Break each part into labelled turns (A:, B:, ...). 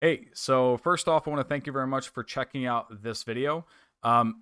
A: Hey, so first off, I want to thank you very much for checking out this video.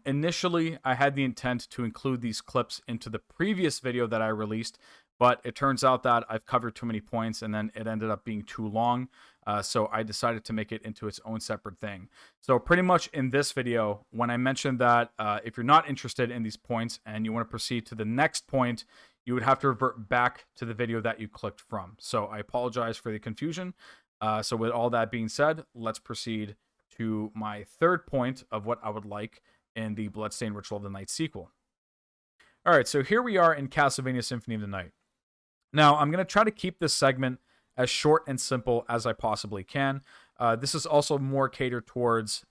A: Initially, I had the intent to include these clips into the previous video that I released, but it turns out that I've covered too many points and then it ended up being too long. So I decided to make it into its own separate thing. So pretty much in this video, when I mentioned that if you're not interested in these points and you want to proceed to the next point, you would have to revert back to the video that you clicked from. So I apologize for the confusion. So with all that being said, let's proceed to my third point of what I would like in the Bloodstained Ritual of the Night sequel. All right, so here we are in Castlevania Symphony of the Night. Now, I'm going to try to keep this segment as short and simple as I possibly can. This is also more catered towards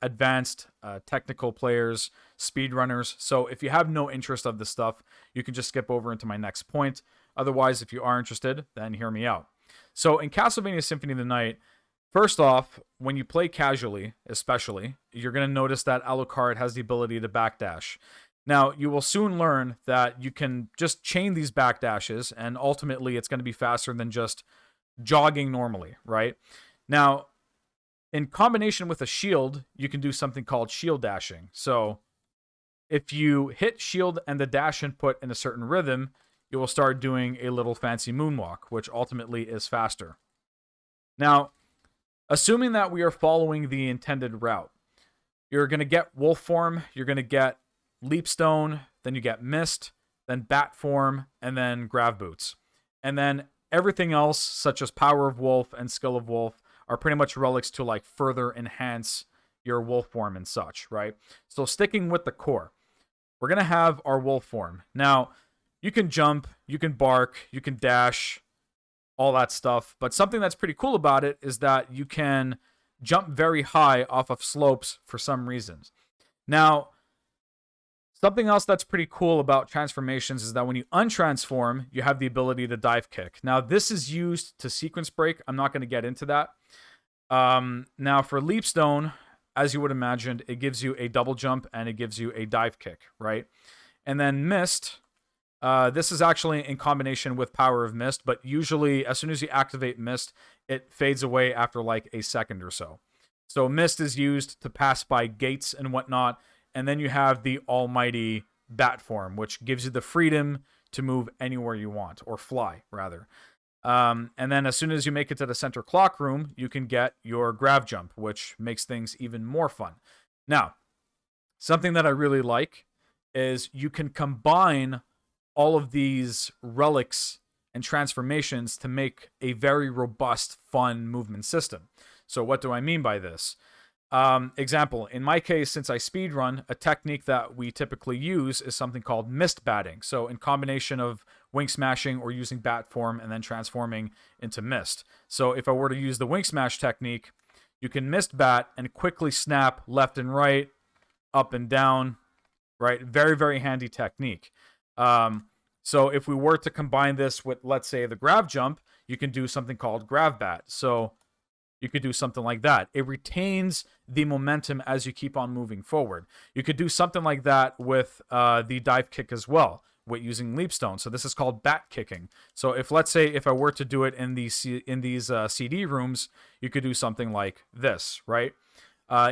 A: advanced technical players, speedrunners. So if you have no interest of this stuff, you can just skip over into my next point. Otherwise, if you are interested, then hear me out. So in Castlevania Symphony of the Night, first off, when you play casually, especially, you're going to notice that Alucard has the ability to backdash. Now, you will soon learn that you can just chain these backdashes, and ultimately it's going to be faster than just jogging normally, right? Now, in combination with a shield, you can do something called shield dashing. So if you hit shield and the dash input in a certain rhythm, you will start doing a little fancy moonwalk, which ultimately is faster. Now, assuming that we are following the intended route, you're going to get wolf form, you're going to get leapstone, then you get mist, then bat form, and then grav boots. And then everything else, such as power of wolf and skill of wolf, are pretty much relics to like further enhance your wolf form and such, right? So sticking with the core, we're going to have our wolf form. Now, you can jump, you can bark, you can dash, all that stuff. But something that's pretty cool about it is that you can jump very high off of slopes for some reasons. Now, something else that's pretty cool about transformations is that when you untransform, you have the ability to dive kick. Now, this is used to sequence break. I'm not going to get into that. Now, for Leapstone, as you would imagine, it gives you a double jump and it gives you a dive kick, right? And then Mist, this is actually in combination with Power of Mist, but usually as soon as you activate Mist, it fades away after like a second or so. So Mist is used to pass by gates and whatnot, and then you have the almighty bat form, which gives you the freedom to move anywhere you want, or fly, rather. And then as soon as you make it to the center clock room, you can get your grav jump, which makes things even more fun. Now, something that I really like is you can combine all of these relics and transformations to make a very robust, fun movement system. So what do I mean by this? Example, in my case, since I speedrun, a technique that we typically use is something called mist batting. So in combination of wing smashing or using bat form and then transforming into mist. So if I were to use the wing smash technique, you can mist bat and quickly snap left and right, up and down, right? Very, very handy technique. So if we were to combine this with, let's say, the grav jump, you can do something called grav bat. So you could do something like that. It retains the momentum as you keep on moving forward. You could do something like that with the dive kick as well, with using leapstone. So this is called bat kicking. So if, let's say, if I were to do it in these CD rooms, you could do something like this, right?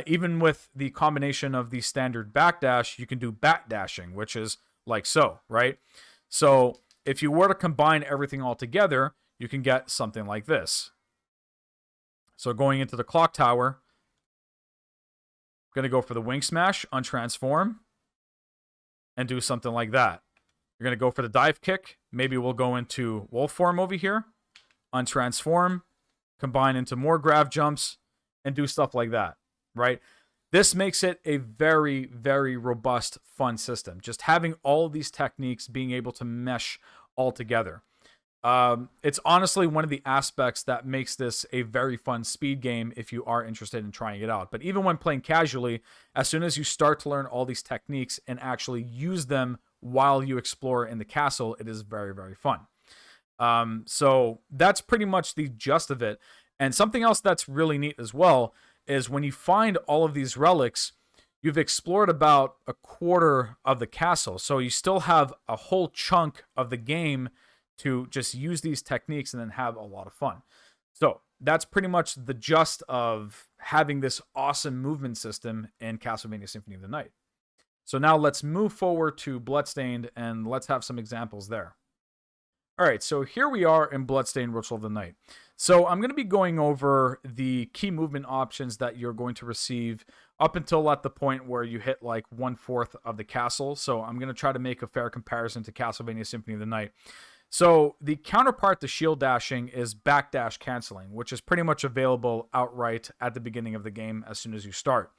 A: Even with the combination of the standard backdash, you can do bat dashing, which is like so, right? So if you were to combine everything all together, you can get something like this. So going into the clock tower, I'm going to go for the wing smash, untransform, and do something like that. You're going to go for the dive kick. Maybe we'll go into wolf form over here, untransform, combine into more grav jumps, and do stuff like that, right? This makes it a very, very robust, fun system. Just having all of these techniques being able to mesh all together. It's honestly one of the aspects that makes this a very fun speed game if you are interested in trying it out. But even when playing casually, as soon as you start to learn all these techniques and actually use them while you explore in the castle, it is very, very fun. So that's pretty much the gist of it. And something else that's really neat as well is when you find all of these relics, you've explored about a quarter of the castle. So you still have a whole chunk of the game to just use these techniques and then have a lot of fun. So that's pretty much the gist of having this awesome movement system in Castlevania Symphony of the Night. So now let's move forward to Bloodstained and let's have some examples there. All right, so here we are in Bloodstained Ritual of the Night. So I'm going to be going over the key movement options that you're going to receive up until at the point where you hit like 1/4 of the castle. So I'm going to try to make a fair comparison to Castlevania Symphony of the Night. So the counterpart to shield dashing is backdash canceling, which is pretty much available outright at the beginning of the game as soon as you start.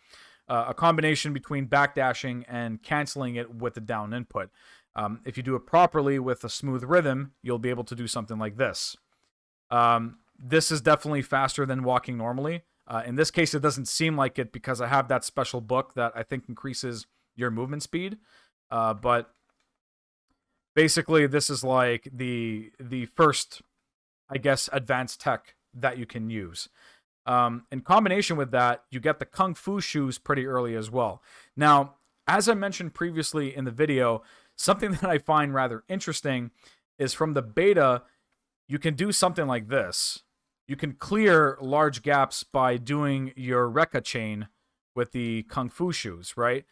A: A combination between backdashing and canceling it with the down input. If you do it properly with a smooth rhythm, you'll be able to do something like this. This is definitely faster than walking normally. In this case, it doesn't seem like it because I have that special book that I think increases your movement speed. But basically, this is like the first, I guess, advanced tech that you can use. In combination with that, you get the Kung Fu shoes pretty early as well. Now, as I mentioned previously in the video, something that I find rather interesting is from the beta, you can do something like this. You can clear large gaps by doing your Rekka chain with the Kung Fu shoes, right?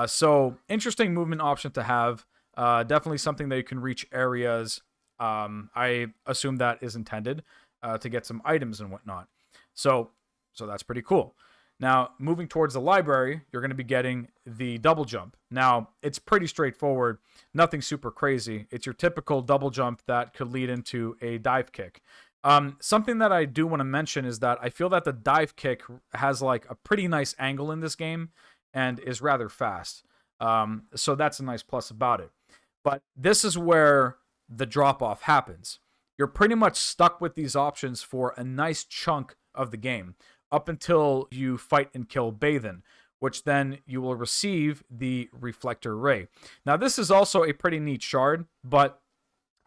A: So, interesting movement option to have. Definitely something that you can reach areas. I assume that is intended to get some items and whatnot. So that's pretty cool. Now, moving towards the library, you're going to be getting the double jump. Now, it's pretty straightforward. Nothing super crazy. It's your typical double jump that could lead into a dive kick. Something that I do want to mention is that I feel that the dive kick has like a pretty nice angle in this game and is rather fast. So that's a nice plus about it. But this is where the drop-off happens. You're pretty much stuck with these options for a nice chunk of the game, up until you fight and kill Bathen, which then you will receive the Reflector Ray. Now, this is also a pretty neat shard, but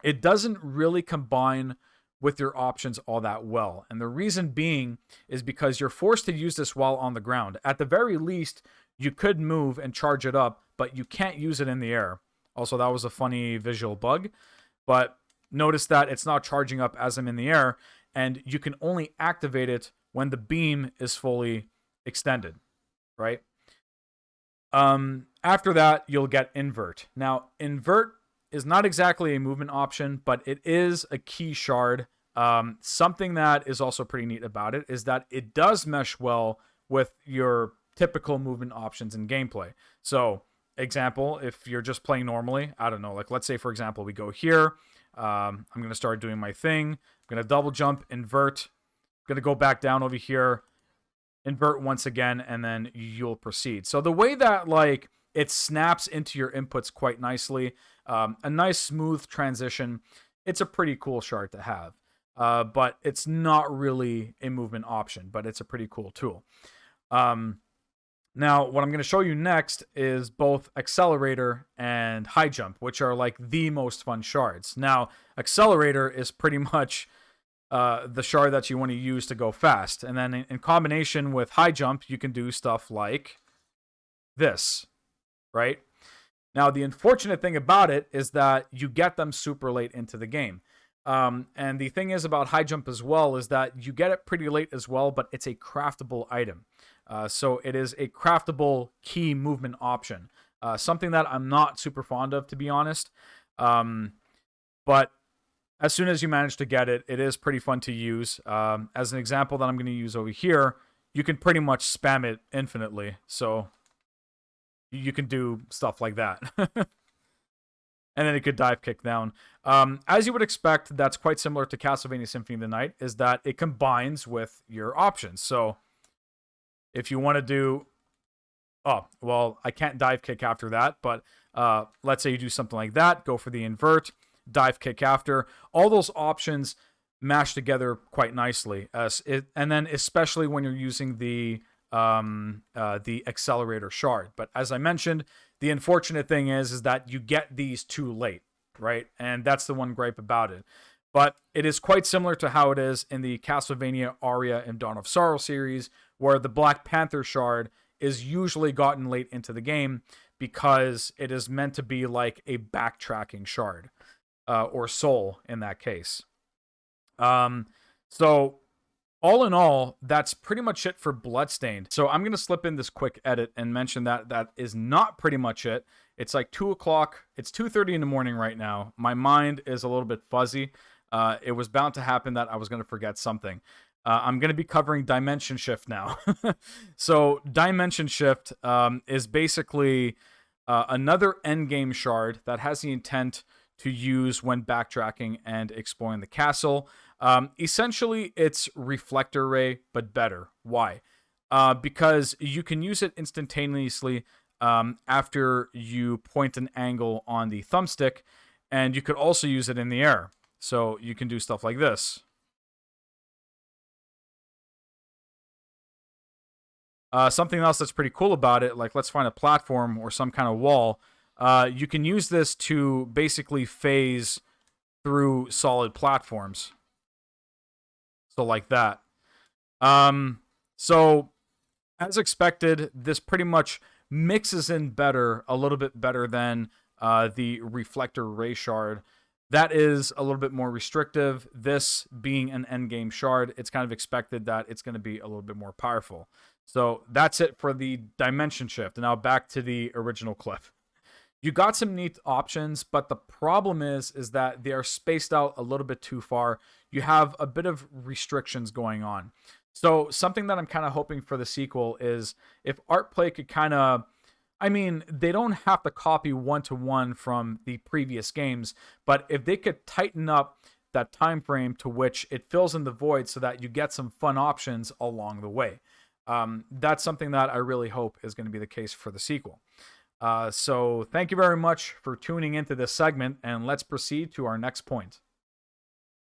A: it doesn't really combine with your options all that well. And the reason being is because you're forced to use this while on the ground. At the very least, you could move and charge it up, but you can't use it in the air. Also, that was a funny visual bug, but notice that it's not charging up as I'm in the air, and you can only activate it when the beam is fully extended, right? After that, you'll get invert. Now, invert is not exactly a movement option, but it is a key shard. Something that is also pretty neat about it is that it does mesh well with your typical movement options in gameplay. So, example, if you're just playing normally, I don't know, like let's say, for example, we go here. I'm going to start doing my thing. I'm going to double jump, invert. I'm going to go back down over here, invert once again, and then you'll proceed. So the way that like it snaps into your inputs quite nicely, a nice smooth transition. It's a pretty cool shard to have, but it's not really a movement option, but it's a pretty cool tool. Now, what I'm going to show you next is both Accelerator and High Jump, which are like the most fun shards. Now, Accelerator is pretty much the shard that you want to use to go fast. And then in combination with High Jump, you can do stuff like this, right? Now, the unfortunate thing about it is that you get them super late into the game. And the thing is about High Jump as well is that you get it pretty late as well, but it's a craftable item. So it is a craftable key movement option. Something that I'm not super fond of, to be honest. But as soon as you manage to get it, it is pretty fun to use. As an example that I'm going to use over here, you can pretty much spam it infinitely. So you can do stuff like that. And then it could dive kick down. As you would expect, that's quite similar to Castlevania Symphony of the Night, is that it combines with your options. So if you want to do... Oh, well, I can't dive kick after that, but let's say you do something like that, go for the invert, dive kick after. All those options mash together quite nicely. And then especially when you're using the Accelerator shard. But as I mentioned, the unfortunate thing is that you get these too late, right? And that's the one gripe about it. But it is quite similar to how it is in the Castlevania Aria and Dawn of Sorrow series, where the Black Panther shard is usually gotten late into the game because it is meant to be like a backtracking shard, or soul in that case. So all in all, that's pretty much it for Bloodstained. So I'm going to slip in this quick edit and mention that that is not pretty much it. It's like 2 o'clock. It's 2:30 in the morning right now. My mind is a little bit fuzzy. It was bound to happen that I was going to forget something. I'm going to be covering Dimension Shift now. So Dimension Shift is basically another endgame shard that has the intent to use when backtracking and exploring the castle. Essentially, it's Reflector Ray, but better. Why? Because you can use it instantaneously after you point an angle on the thumbstick, and you could also use it in the air. So you can do stuff like this. Something else that's pretty cool about it, like let's find a platform or some kind of wall. You can use this to basically phase through solid platforms. So like that. So as expected, this pretty much mixes in better, a little bit better than the Reflector Ray shard. That is a little bit more restrictive. This being an endgame shard, it's kind of expected that it's going to be a little bit more powerful. So that's it for the Dimension Shift. And now back to the original clip. You got some neat options, but the problem is that they are spaced out a little bit too far. You have a bit of restrictions going on. So something that I'm kind of hoping for the sequel is if Artplay could kind of, I mean, they don't have to copy one-to-one from the previous games, but if they could tighten up that time frame to which it fills in the void so that you get some fun options along the way. That's something that I really hope is going to be the case for the sequel. So thank you very much for tuning into this segment, and let's proceed to our next point.